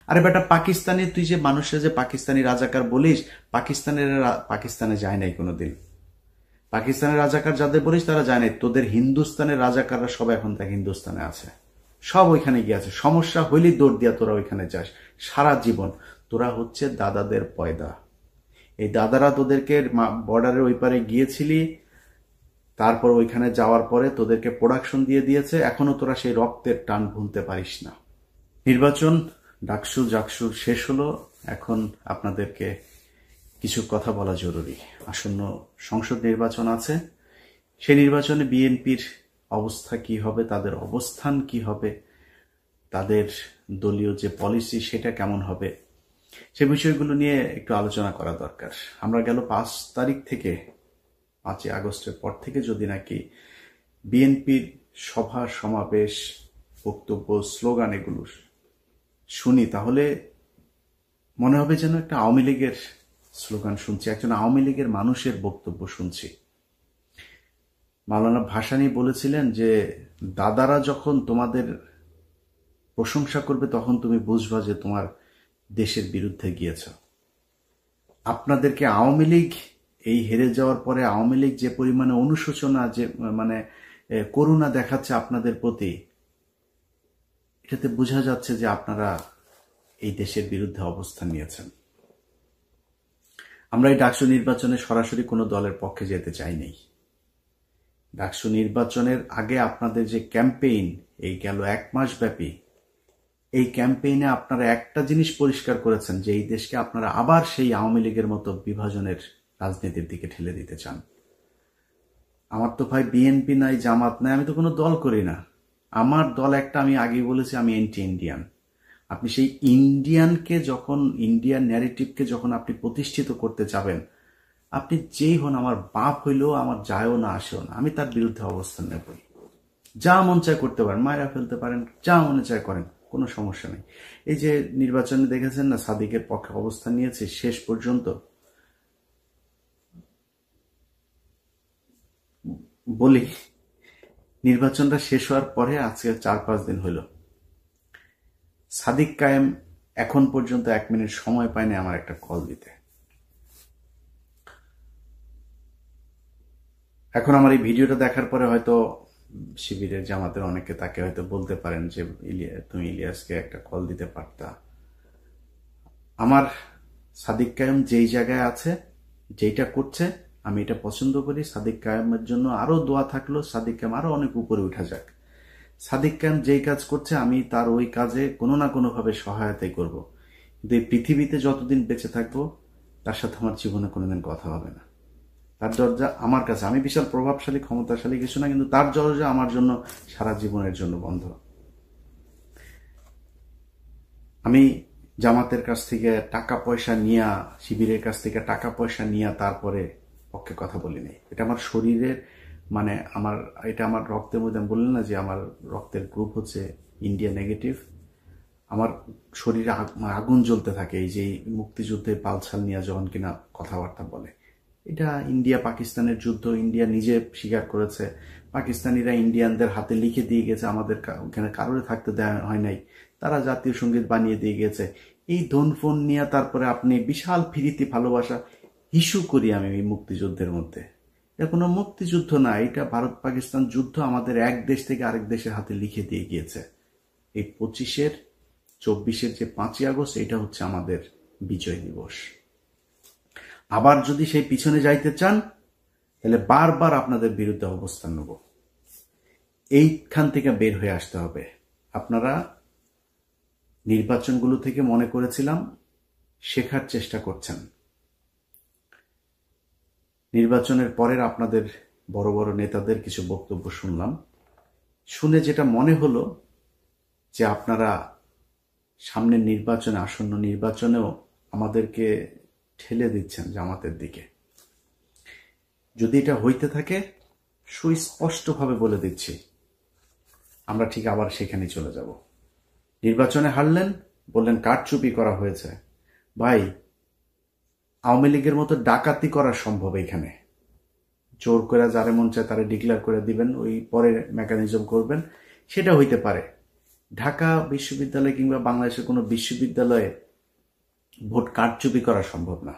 আরে বেটা, পাকিস্তানি তুই যে মানুষের যে পাকিস্তানি রাজাকার বলিস, পাকিস্তানে যায় নাই কোনোদিন। পাকিস্তানের রাজাকার যাদের বলিস তারা যায় নাই। তোদের হিন্দুস্তানের রাজাকাররা সব এখন দেখ হিন্দুস্তানে আছে, সব ওইখানে গিয়ে আছে। সমস্যা হইলেই দৌড় দিয়া তোরা ওইখানে যাস সারা জীবন। তোরা হচ্ছে দাদাদের পয়দা। এই দাদারা তোদেরকে বর্ডারের ওই পারে গিয়েছিলি, তারপর ওইখানে যাওয়ার পরে তোদেরকে প্রোডাকশন দিয়ে দিয়েছে, এখনো তোরা সেই রক্তের টান ভুলতে পারিস না। নির্বাচন ডাকসু জাকসুর শেষ হলো, এখন আপনাদেরকে কিছু কথা বলা জরুরি। আসন্ন সংসদ নির্বাচন আছে, সেই নির্বাচনে বিএনপির অবস্থা কি হবে, তাদের অবস্থান কি হবে, তাদের দলীয় যে পলিসি সেটা কেমন হবে, সে বিষয়গুলো নিয়ে একটু আলোচনা করা দরকার। আমরা গেল 5 তারিখ থেকে 5ই আগস্টের পর থেকে যদি নাকি বিএনপির সভা সমাবেশ, বক্তব্য, স্লোগান এগুলো শুনি, তাহলে মনে হবে যেন একটা আওয়ামী লীগের স্লোগান শুনছি, একজন আওয়ামী লীগের মানুষের বক্তব্য শুনছি। মাওলানা ভাসানী বলেছিলেন যে দাদারা যখন তোমাদের প্রশংসা করবে তখন তুমি বুঝবা যে তোমার দেশের বিরুদ্ধে গিয়েছ। আপনাদেরকে আওয়ামী লীগ এই হেরে যাওয়ার পরে আওয়ামী লীগ যে পরিমাণে অনুশোচনা, যে মানে করুণা দেখাচ্ছে আপনাদের প্রতি, এটাতে বোঝা যাচ্ছে যে আপনারা এই দেশের বিরুদ্ধে অবস্থান নিয়েছেন। আমরা এই ডাকসু নির্বাচনে সরাসরি কোনো দলের পক্ষে যেতে চাইনি। ডাকসু নির্বাচনের আগে আপনাদের যে ক্যাম্পেইন, এই গেল 1 মাস ব্যাপী, এই ক্যাম্পেইনে আপনারা একটা জিনিস পরিষ্কার করেছেন যে এই দেশকে আপনারা আবার সেই আওয়ামী লীগের মতো বিভাজনের রাজনীতির দিকে ঠেলে দিতে চান। আমার তো ভাই বিএনপি নাই, জামাত নাই, আমি তো কোনো দল করি না। আমার দল একটা, আমি আগেই বলেছি আমি এন্টি ইন্ডিয়ান। আপনি সেই ইন্ডিয়ানকে যখন, ইন্ডিয়ান ন্যারেটিভকে যখন আপনি প্রতিষ্ঠিত করতে যাবেন, আপনি যেই হন, আমার বাপ হইলেও আমার যায়ও না আসেও না, আমি তার বিরুদ্ধে অবস্থান নেবই। যা মন চায় করতে পারেন, মায়েরা ফেলতে পারেন, যা মনে চায় করেন, কোনো সমস্যা নেই। এই যে নির্বাচনে দেখেছেন না, সাদিকের পক্ষে অবস্থান নিয়েছে শেষ পর্যন্ত। বলি, নির্বাচনটা শেষ হওয়ার পরে আজকে 4-5 দিন হইল, সাদিক কায়েম এখন পর্যন্ত 1 মিনিট সময় পায়নি আমার একটা কল দিতে। এখন আমার এই ভিডিওটা দেখার পরে হয়তো শিবিরের জামাতের অনেকে তাকে হয়তো বলতে পারেন যে তুমি ইলিয়াসকে একটা কল দিতে পারতা। আমার সাদিক কায়েম যেই জায়গায় আছে, যেইটা করছে, আমি এটা পছন্দ করি। সাদিক কায়েমের জন্য আরো দোয়া থাকলো, সাদিক কায়েম আরো অনেক উপরে উঠা যাক। সাদিক কায়েম যেই কাজ করছে আমি তার ওই কাজে কোনো না কোনোভাবে সহায়তাই করব। কিন্তু এই পৃথিবীতে যতদিন বেঁচে থাকবো তার সাথে আমার জীবনে কোনোদিন কথা হবে না। তার দরজা আমার কাছে, আমি বিশাল প্রভাবশালী ক্ষমতাশালী কিছু না, কিন্তু তার দরজা আমার জন্য সারা জীবনের জন্য বন্ধ। আমি জামাতের কাছ থেকে টাকা পয়সা নিয়া, শিবিরের কাছ থেকে টাকা পয়সা নিয়া তারপরে পক্ষে কথা বলিনি। এটা আমার শরীরের, মানে এটা আমার রক্তের মধ্যে। আমি বললাম না যে আমার রক্তের গ্রুপ হচ্ছে ইন্ডিয়া নেগেটিভ। আমার শরীরে আগুন জ্বলতে থাকে এই যে মুক্তিযুদ্ধে পালছাল নিয়ে যখন কিনা কথাবার্তা বলে। এটা ইন্ডিয়া পাকিস্তানের যুদ্ধ, ইন্ডিয়া নিজে স্বীকার করেছে। পাকিস্তানিরা ইন্ডিয়ানদের হাতে লিখে দিয়ে গেছে, আমাদের ওখানে কারোর থাকতে দেওয়া হয় নাই, তারা জাতীয় সঙ্গীত বানিয়ে দিয়ে গেছে। এই ধন ফোন নিয়ে তারপরে আপনি বিশাল ফিরিতি ভালোবাসা ইস্যু করি আমি এই মুক্তিযুদ্ধের মধ্যে। এটা কোনো মুক্তিযুদ্ধ না, এটা ভারত পাকিস্তান যুদ্ধ আমাদের এক দেশ থেকে আরেক দেশের হাতে লিখে দিয়ে গিয়েছে। এই 25-24 যে 5ই আগস্ট, এটা হচ্ছে আমাদের বিজয় দিবস। আবার যদি সেই পিছনে যাইতে চান তাহলে বারবার আপনাদের বিরুদ্ধে অবস্থান নেব। এইখান থেকে বের হয়ে আসতে হবে। আপনারা নির্বাচনগুলো থেকে মনে করেছিলাম শেখার চেষ্টা করছেন। নির্বাচনের পরের আপনাদের বড় বড় নেতাদের কিছু বক্তব্য শুনলাম, শুনে যেটা মনে হলো যে আপনারা সামনের নির্বাচনে, আসন্ন নির্বাচনেও আমাদেরকে ঠেলে দিচ্ছেন জামাতের দিকে। যদি এটা হইতে থাকে, সুস্পষ্টভাবে বলে দিচ্ছি, আমরা ঠিক আবার সেখানে চলে যাব। নির্বাচনে হারলেন, বললেন কারচুপি করা হয়েছে। ভাই, আওয়ামী লীগের মতো ডাকাতি করা সম্ভব এখানে। জোর করে যারে মন চায় তারে ডিক্লেয়ার করে দিবেন, ওই পরে মেকানিজম করবেন, সেটা হইতে পারে। ঢাকা বিশ্ববিদ্যালয় কিংবা বাংলাদেশের কোনো বিশ্ববিদ্যালয়ে ভোট কারচুপি করা সম্ভব না।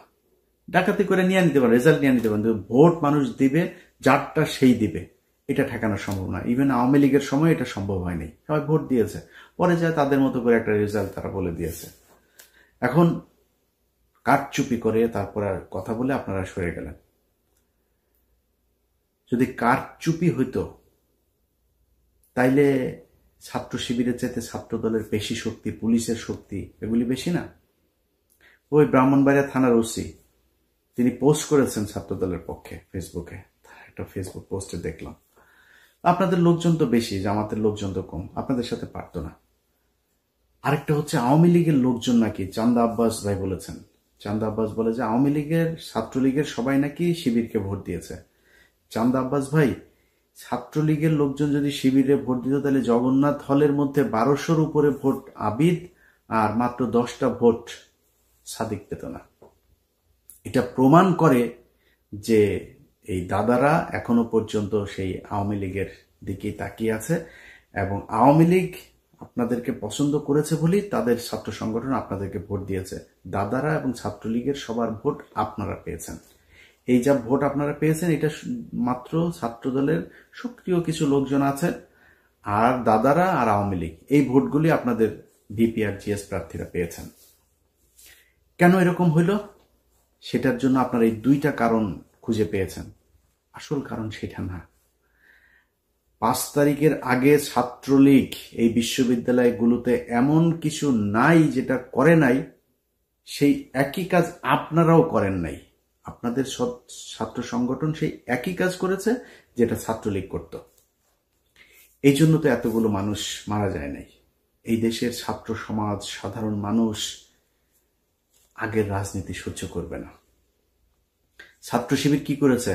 ডাকাতি করে নিয়ে নিতে পারে, রেজাল্ট নিয়ে নিতে পারে, ভোট মানুষ দিবে, যারটা সেই দিবে, এটা ঠেকানো সম্ভব না। ইভেন আওয়ামী লীগের সময় এটা সম্ভব হয়নি, সবাই ভোট দিয়েছে, পরে যায় তাদের মতো করে একটা রেজাল্ট তারা বলে দিয়েছে। এখন কারচুপি করে তারপর আর কথা বলে আপনারা সরে গেলেন। যদি কারচুপি হইতো তাইলে ছাত্র শিবিরের চাইতে ছাত্র দলের বেশি শক্তি, পুলিশের শক্তি এগুলি বেশি না? ওই ব্রাহ্মণবাড়িয়া থানার ওসি তিনি পোস্ট করেছেন ছাত্র দলের পক্ষে ফেসবুকে, একটা ফেসবুক পোস্টে দেখলাম। আপনাদের লোকজন তো বেশি, জামাতের লোকজন তো কম, আপনাদের সাথে পারতো না। আরেকটা হচ্ছে আওয়ামী লীগের লোকজন নাকি, চান্দা আব্বাস ভাই বলেছেন, চান্দা আব্বাস বলে যে আওয়ামী লীগের ছাত্রলীগের সবাই নাকি শিবিরকে ভোট দিয়েছে। চান্দা আব্বাস ভাই, ছাত্রলীগের লোকজন যদি শিবিরে ভোট দিত তাহলে জগন্নাথ হলের মধ্যে 1200-র উপরে ভোট আবিদ আর মাত্র 10টা ভোট সাদিক পেত না। এটা প্রমাণ করে যে এই দাদারা এখনো পর্যন্ত সেই আওয়ামী লীগের দিকেই তাকিয়ে আছে, এবং আওয়ামী লীগ আপনাদেরকে পছন্দ করেছে বলেই তাদের ছাত্র সংগঠন আপনাদেরকে ভোট দিয়েছে। দাদারা এবং ছাত্রলীগের সবার ভোট আপনারা পেয়েছেন। এই যা ভোট আপনারা পেয়েছেন এটা মাত্র ছাত্র দলের সক্রিয় কিছু লোকজন আছে, আর দাদারা আর আওয়ামী লীগ এই ভোটগুলি আপনাদের ভিপি আর জিএস প্রার্থীরা পেয়েছেন। কেন এরকম হইল সেটার জন্য আপনারা এই দুইটা কারণ খুঁজে পেয়েছেন। আসল কারণ সেটা না। 5 তারিখের আগে ছাত্রলীগ এই বিশ্ববিদ্যালয়গুলোতে এমন কিছু নাই যেটা করে নাই, সেই একই কাজ আপনারাও করেন নাই। আপনাদের ছাত্র সংগঠন সেই একই কাজ করেছে যেটা ছাত্রলীগ করত। এই জন্য তো এতগুলো মানুষ মারা যায় নাই। এই দেশের ছাত্র সমাজ, সাধারণ মানুষ আগের রাজনীতি সহ্য করবে না। ছাত্র শিবির কি করেছে?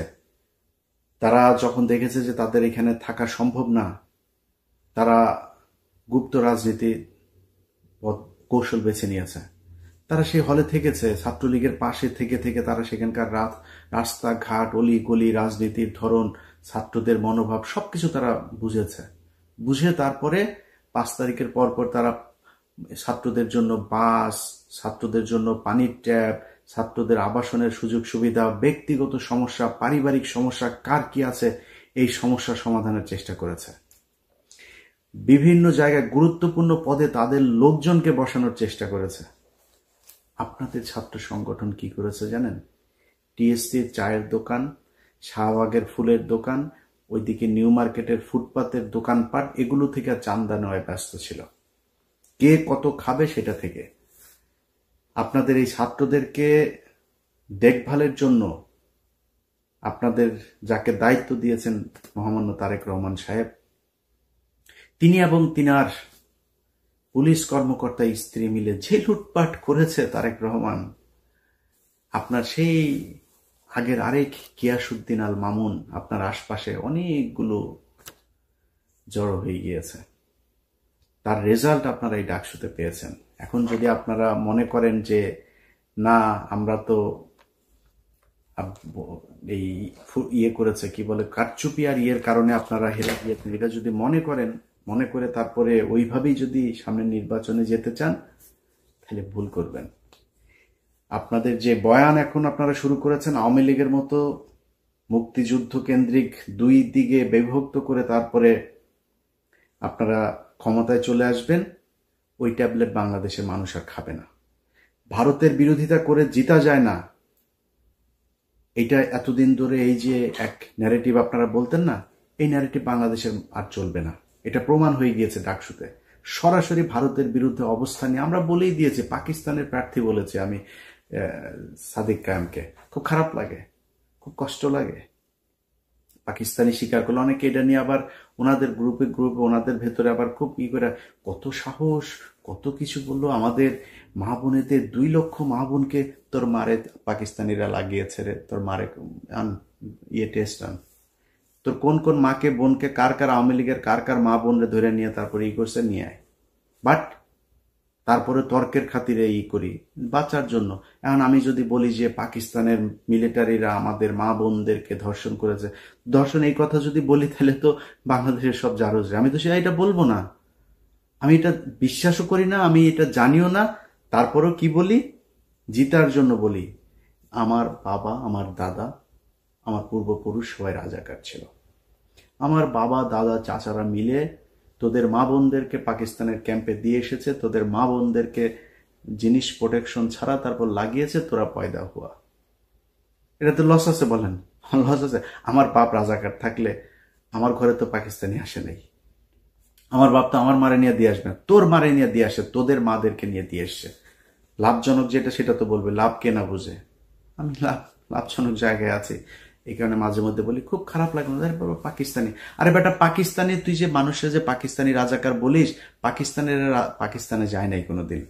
তারা যখন দেখেছে যে তাদের এখানে থাকা সম্ভব না, তারা গুপ্ত রাজনীতি কৌশল বেছে নিয়েছে। তারা সেই হলে থেকেছে, ছাত্রলীগের পাশে থেকে থেকে তারা সেখানকার রাস্তাঘাট, অলি গলি, রাজনীতির ধরন, ছাত্রদের মনোভাব সবকিছু তারা বুঝে তারপরে 5 তারিখের পরপর তারা ছাত্রদের জন্য বাস, ছাত্রদের জন্য পানির ট্যাপ, ছাত্রদের আবাসনের সুযোগ সুবিধা, ব্যক্তিগত সমস্যা, পারিবারিক সমস্যা কার কি আছে এই সমস্যা সমাধানের চেষ্টা করেছে। বিভিন্ন জায়গায় গুরুত্বপূর্ণ পদে তাদের লোকজনকে বসানোর চেষ্টা করেছে। আপনাদের ছাত্র সংগঠন কি করেছে জানেন? টিএসসির চায়ের দোকান, শাহবাগের ফুলের দোকান, ওইদিকে নিউ মার্কেটের ফুটপাতের দোকানপাট, এগুলো থেকে চান্দা নেওয়ায় ব্যস্ত ছিল। কে কত খাবে সেটা থেকে। আপনাদের এই ছাত্রদেরকে দেখভালের জন্য আপনাদের যাকে দায়িত্ব দিয়েছেন মহামান্য তারেক রহমান সাহেব, তিনি এবং তিনার পুলিশ কর্মকর্তা স্ত্রী মিলে যে লুটপাট করেছে তারেক রহমান, আপনার সেই আগের আরেক গিয়াসউদ্দিন আল মামুন আপনার আশপাশে অনেকগুলো জড়ো হয়ে গিয়েছে। তার রেজাল্ট আপনারা এই ডাকসুতে পেয়েছেন। এখন যদি আপনারা মনে করেন যে না আমরা তো এই করেছে কি বলে কারচুপি আর ইয়ের কারণে আপনারা হেরে গিয়েছেন, এটা যদি মনে করে তারপরে ওইভাবেই যদি সামনের নির্বাচনে যেতে চান তাহলে ভুল করবেন। আপনাদের যে বয়ান এখন আপনারা শুরু করেছেন আওয়ামী লীগের মতো মুক্তিযুদ্ধ কেন্দ্রিক দুই দিকে বিভক্ত করে তারপরে আপনারা ক্ষমতায় চলে আসবেন, ওই ট্যাবলেট বাংলাদেশের মানুষ আর খাবে না। ভারতের বিরোধিতা করে জিতা যায় না, এটা এতদিন ধরে এই যে এক ন্যারেটিভ আপনারা বলতেন না, এই ন্যারেটিভ বাংলাদেশের আর চলবে না। এটা প্রমাণ হয়ে গিয়েছে ডাকসুতে। সরাসরি ভারতের বিরুদ্ধে অবস্থান নিয়ে আমরা বলেই দিয়েছি। পাকিস্তানের প্রার্থী বলেছে আমি সাদিক কায়েমকে, খুব খারাপ লাগে, খুব কষ্ট লাগে। পাকিস্তানি স্বীকার করলো, অনেকে এটা নিয়ে আবার ওনাদের গ্রুপে ওনাদের ভেতরে আবার খুব করে কত সাহস, কত কিছু বললো। আমাদের মা বোনেদের 2 লক্ষ মা বোনকে তোর মারে পাকিস্তানিরা লাগিয়েছে রে, তোর মারে আন টেস্ট আন, তোর কোন কোন মাকে বোনকে কার কার আওয়ামী লীগের কার কার মা বোনরে ধরে নিয়ে তারপরে করছে নিয়ে আয়। বাট তারপরে তর্কের খাতিরে করি বাঁচার জন্য। এখন আমি যদি বলি যে পাকিস্তানের মিলিটারিরা আমাদের মা বোনদেরকে ধর্ষণ করেছে, ধর্ষণ এই কথা যদি বলি তাহলে তো বাংলাদেশের সব জারজ, আমি তো এটা বলবো না। আমি এটা বিশ্বাসও করি না, আমি এটা জানিও না। তারপরও কি বলি, জিতার জন্য বলি, আমার বাবা, আমার দাদা, আমার পূর্বপুরুষ সবাই রাজাকার ছিল। আমার বাবা, দাদা, চাচারা মিলে তোদের মা বোনদেরকে পাকিস্তানের ক্যাম্পে দিয়ে এসেছে, তোদের মা বোনদেরকে জিনিস প্রোটেকশন ছাড়া তারপর লাগিয়েছে, তোরা পয়দা হুয়া। এটা তো লস আছে, বলেন লস আছে? আমার বাপ রাজাকার থাকলে আমার ঘরে তো পাকিস্তানি আসে নাই। আমার বাপ তো আমার মারে নিয়ে দিয়ে আসবে না, তোর মারে নিয়ে দিয়ে আসে, তোদের মাদেরকে নিয়ে দিয়ে এসছে। লাভজনক যেটা সেটা তো বলবে, লাভ কে না বুঝে। আমি লাভজনক জায়গায় আছি, এই কারণে মাঝে মধ্যে বলি খুব খারাপ লাগে, বাবা পাকিস্তানি। আরে বেটা, পাকিস্তানি তুই যে মানুষের যে পাকিস্তানি রাজাকার বলিস, পাকিস্তানে যায় নাই কোনোদিন।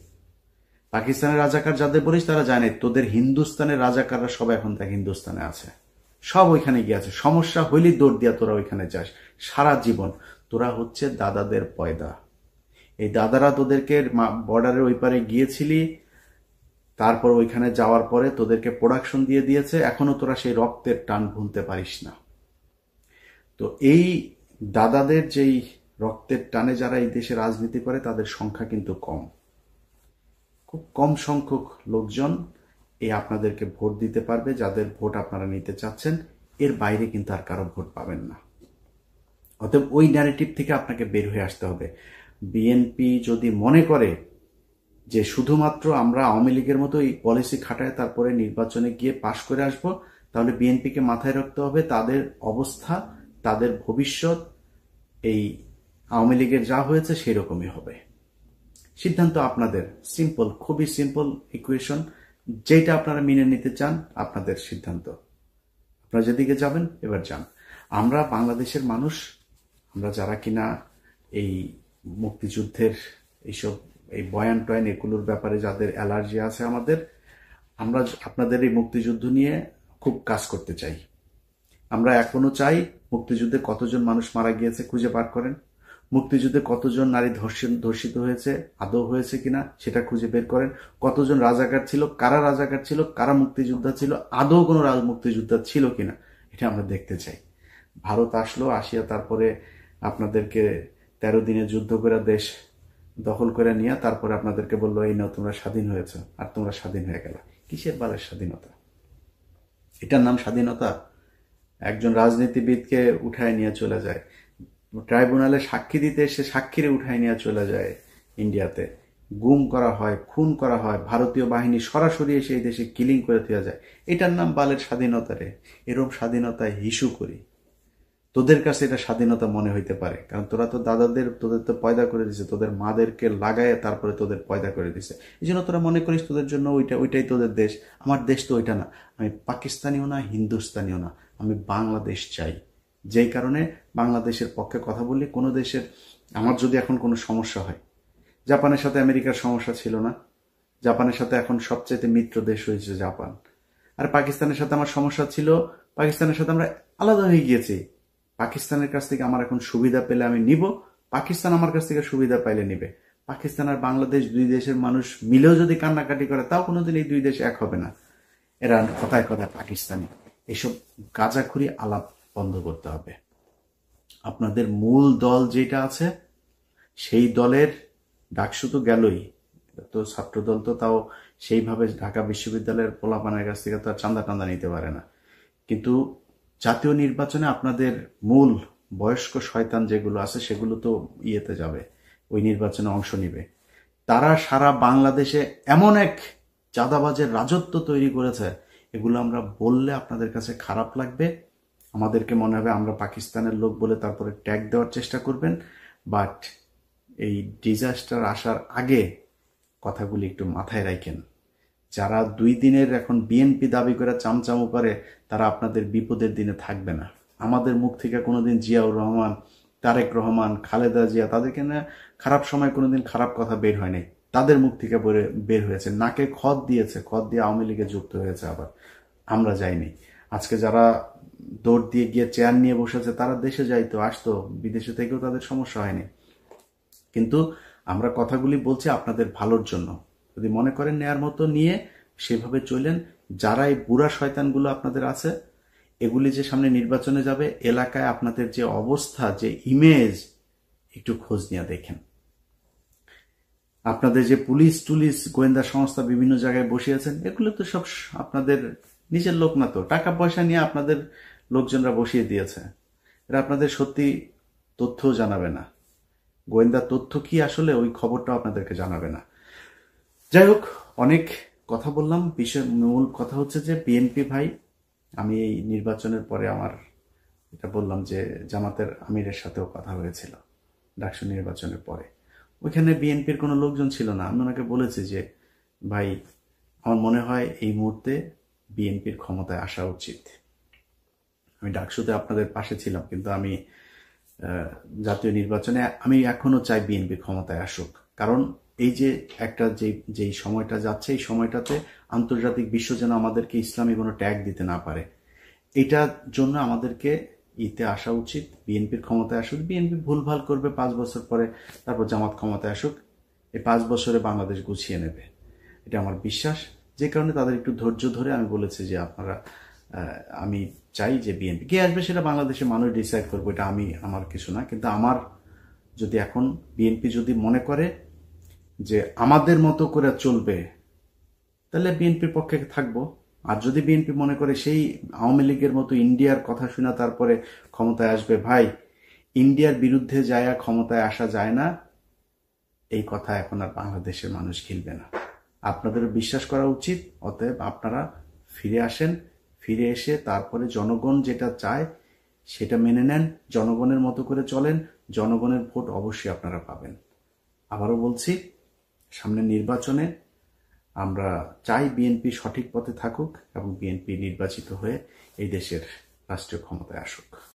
পাকিস্তানের রাজাকার যাদের বলিস তারা যায় নাই, তোদের হিন্দুস্তানের রাজাকাররা সব এখন দেখ হিন্দুস্তানে আছে, সব ওইখানে গিয়ে আছে। সমস্যা হইলেই দৌড় দিয়া তোরা ওইখানে যাস সারা জীবন। তোরা হচ্ছে দাদাদের পয়দা। এই দাদারা তোদেরকে বর্ডারের ওই পারে গিয়েছিলি, তারপর ওইখানে যাওয়ার পরে তোদেরকে প্রোডাকশন দিয়ে দিয়েছে, এখনো তোরা সেই রক্তের টান ভুলতে পারিস না। তো এই দাদাদের যেই রক্তের টানে যারা এই দেশে রাজনীতি করে তাদের সংখ্যা কিন্তু কম, খুব কম সংখ্যক লোকজন এই আপনাদেরকে ভোট দিতে পারবে, যাদের ভোট আপনারা নিতে চাচ্ছেন। এর বাইরে কিন্তু আর কারো ভোট পাবেন না। অতএব ওই ন্যারেটিভ থেকে আপনাকে বের হয়ে আসতে হবে। বিএনপি যদি মনে করে যে শুধুমাত্র আমরা আওয়ামী লীগের মতো এই পলিসি খাটায় তারপরে নির্বাচনে গিয়ে পাশ করে আসব, তাহলে বিএনপিকে মাথায় রাখতে হবে তাদের অবস্থা, তাদের ভবিষ্যৎ এই আওয়ামী লীগের যা হয়েছে সেরকমই হবে। সিদ্ধান্ত আপনাদের, সিম্পল, খুবই সিম্পল ইকুয়েশন। যেটা আপনারা মেনে নিতে চান আপনাদের সিদ্ধান্ত, আপনারা যেদিকে যাবেন এবার যান। আমরা বাংলাদেশের মানুষ, আমরা যারা কিনা এই মুক্তিযুদ্ধের এইসব এই বয়ান টয়ান এগুলোর ব্যাপারে যাদের অ্যালার্জি আছে আমাদের, আমরা আপনাদের এই মুক্তিযুদ্ধ নিয়ে খুব কাজ করতে চাই। আমরা এখনো চাই মুক্তিযুদ্ধে কতজন মানুষ মারা গিয়েছে খুঁজে বার করেন, মুক্তিযুদ্ধে কতজন নারী ধর্ষিত হয়েছে, আদৌ হয়েছে কিনা সেটা খুঁজে বের করেন, কতজন রাজাকার ছিল, কারা মুক্তিযোদ্ধা ছিল, আদৌ কোনো মুক্তিযোদ্ধা ছিল কিনা এটা আমরা দেখতে চাই। ভারত আসলো, আসিয়া তারপরে আপনাদেরকে 13 দিনে যুদ্ধ করে দেশ দখল করে নিয়ে তারপরে আপনাদেরকে বললো এই নাও তোমরা স্বাধীন হয়েছ, আর তোমরা স্বাধীন হয়ে গেল। কিসের বালের স্বাধীনতা? এটার নাম স্বাধীনতা? একজন রাজনীতিবিদকে উঠায় নিয়ে চলে যায়, ট্রাইব্যুনালে সাক্ষী দিতে এসে সাক্ষীরে উঠায় নিয়ে চলে যায় ইন্ডিয়াতে, গুম করা হয়, খুন করা হয়, ভারতীয় বাহিনী সরাসরি এসে এই দেশে কিলিং করে দেওয়া যায়। এটার নাম বালের স্বাধীনতা রে? এরকম স্বাধীনতায় হিসু করি। তোদের কাছে এটা স্বাধীনতা মনে হইতে পারে, কারণ তোরা তো তোদের তো পয়দা করে দিছে, তোদের মাদেরকে লাগায় তারপরে তোদের পয়দা করে দিছে। এই জন্য তোরা মনে করিস তোদের জন্য ওইটাই তোদের দেশ। আমার দেশ তো ওইটা না। আমি পাকিস্তানিও না, হিন্দুস্তানিও না, আমি বাংলাদেশ চাই। যেই কারণে বাংলাদেশের পক্ষে কথা বলি। কোনো দেশের, আমার যদি এখন কোনো সমস্যা হয়, জাপানের সাথে আমেরিকার সমস্যা ছিল না, জাপানের সাথে এখন সবচেয়ে মিত্র দেশ হয়েছে জাপান। আর পাকিস্তানের সাথে আমার সমস্যা ছিল, পাকিস্তানের সাথে আমরা আলাদা হয়ে গিয়েছি। পাকিস্তানের কাছ থেকে আমার এখন সুবিধা পেলে আমি নিব, পাকিস্তান আমার কাছ থেকে সুবিধা পাইলে নিবে। পাকিস্তান আর বাংলাদেশ দুই দেশের মানুষ মিলেও যদি কান্নাকাটি করে তাও কোনোদিন এই দুই দেশ এক হবে না। এরা কথায় কথায় পাকিস্তানি, এইসব গাঁজাখুরি আলাপ বন্ধ করতে হবে। আপনাদের মূল দল যেটা আছে সেই দলের ডাকসু তো গেলই, তো ছাত্রদল তো তাও সেইভাবে ঢাকা বিশ্ববিদ্যালয়ের পোলাপানের কাছ থেকে তো আর চান্দা টান্দা নিতে পারে না। কিন্তু জাতীয় নির্বাচনে আপনাদের মূল বয়স্ক শয়তান যেগুলো আছে সেগুলো তো ইয়েতে যাবে, ওই নির্বাচনে অংশ নিবে। তারা সারা বাংলাদেশে এমন এক চাঁদাবাজের রাজত্ব তৈরি করেছে, এগুলো আমরা বললে আপনাদের কাছে খারাপ লাগবে, আমাদেরকে মনে হবে আমরা পাকিস্তানের লোক বলে তারপরে ট্যাগ দেওয়ার চেষ্টা করবেন। বাট এই ডিজাস্টার আসার আগে কথাগুলি একটু মাথায় রাখেন। যারা 2 দিনের এখন বিএনপি দাবি করে চামচামো করে তারা আপনাদের বিপদের দিনে থাকবে না। আমাদের মুখ থেকে কোনোদিন জিয়াউর রহমান, তারেক রহমান, খালেদা জিয়া, তাদেরকে না খারাপ সময় কোনোদিন খারাপ কথা বের হয় নাই, তাদের মুখ থেকে বের হয়েছে। নাকে খত দিয়েছে, খত দিয়ে আওয়ামী লীগে যুক্ত হয়েছে। আবার আমরা যাইনি। আজকে যারা দৌড় দিয়ে গিয়ে চেয়ার নিয়ে বসেছে তারা দেশে যাইতো, আসতো, বিদেশে থেকেও তাদের সমস্যা হয়নি। কিন্তু আমরা কথাগুলি বলছি আপনাদের ভালোর জন্য। যদি মনে করেন নেয়ার মতো নিয়ে সেভাবে চলেন। যারা এই বুড়া শয়তানগুলো আপনাদের আছে, এগুলি যে সামনে নির্বাচনে যাবে, এলাকায় আপনাদের যে অবস্থা, যে ইমেজ, একটু খোঁজ নিয়ে দেখেন। আপনাদের যে পুলিশ টুলিশ গোয়েন্দা সংস্থা বিভিন্ন জায়গায় বসে আছেন, এগুলো তো সব আপনাদের নিজের লোক না, তো টাকা পয়সা নিয়ে আপনাদের লোকজনরা বসিয়ে দিয়েছে। এরা আপনাদের সত্যি তথ্যও জানাবে না, গোয়েন্দা তথ্য কি আসলে ওই খবরটাও আপনাদেরকে জানাবে না। যাই হোক, অনেক কথা বললাম। বিষয় মূল কথা হচ্ছে যে বিএনপি ভাই, আমি এই নির্বাচনের পরে আমার এটা বললাম যে জামাতের আমিরের সাথেও কথা হয়েছিল ডাকসু নির্বাচনের পরে। ওইখানে বিএনপির কোনো লোকজন ছিল না। আমি ওনাকে বলেছি যে ভাই, আমার মনে হয় এই মুহূর্তে বিএনপির ক্ষমতায় আসা উচিত। আমি ডাকসুতে আপনাদের পাশে ছিলাম, কিন্তু আমি জাতীয় নির্বাচনে আমি এখনো চাই বিএনপি ক্ষমতায় আসুক। কারণ এই যে একটা যেই সময়টা যাচ্ছে, এই সময়টাতে আন্তর্জাতিক বিশ্ব যেন আমাদেরকে ইসলামী কোনো ট্যাগ দিতে না পারে, এটার জন্য আমাদেরকে ইতে আসা উচিত, বিএনপির ক্ষমতায় আসুক। বিএনপি ভুলভাল করবে 5 বছর পরে, তারপর জামাত ক্ষমতায় আসুক, এই 5 বছরে বাংলাদেশ গুছিয়ে নেবে, এটা আমার বিশ্বাস। যে কারণে তাদের একটু ধৈর্য ধরে আমি বলেছি যে আপনারা, আমি চাই যে বিএনপি কে আসবে সেটা বাংলাদেশের মানুষ ডিসাইড করবো, এটা আমার কিছু না। কিন্তু আমার যদি এখন বিএনপি যদি মনে করে যে আমাদের মতো করে চলবে, তাহলে বিএনপির পক্ষে থাকবো। আর যদি বিএনপি মনে করে সেই আওয়ামী লীগের মতো ইন্ডিয়ার কথা শুনে তারপরে ক্ষমতায় আসবে, ভাই, ইন্ডিয়ার বিরুদ্ধে যায় ক্ষমতায় আসা যায় না, এই কথা এখন আর বাংলাদেশের মানুষ গিলবে না। আপনাদের বিশ্বাস করা উচিত। অতএব আপনারা ফিরে আসেন, ফিরে এসে তারপরে জনগণ যেটা চায় সেটা মেনে নেন, জনগণের মতো করে চলেন, জনগণের ভোট অবশ্যই আপনারা পাবেন। আবারও বলছি, সামনের নির্বাচনে আমরা চাই বিএনপি সঠিক পথে থাকুক এবং বিএনপি নির্বাচিত হয়ে এই দেশের রাষ্ট্রীয় ক্ষমতায় আসুক।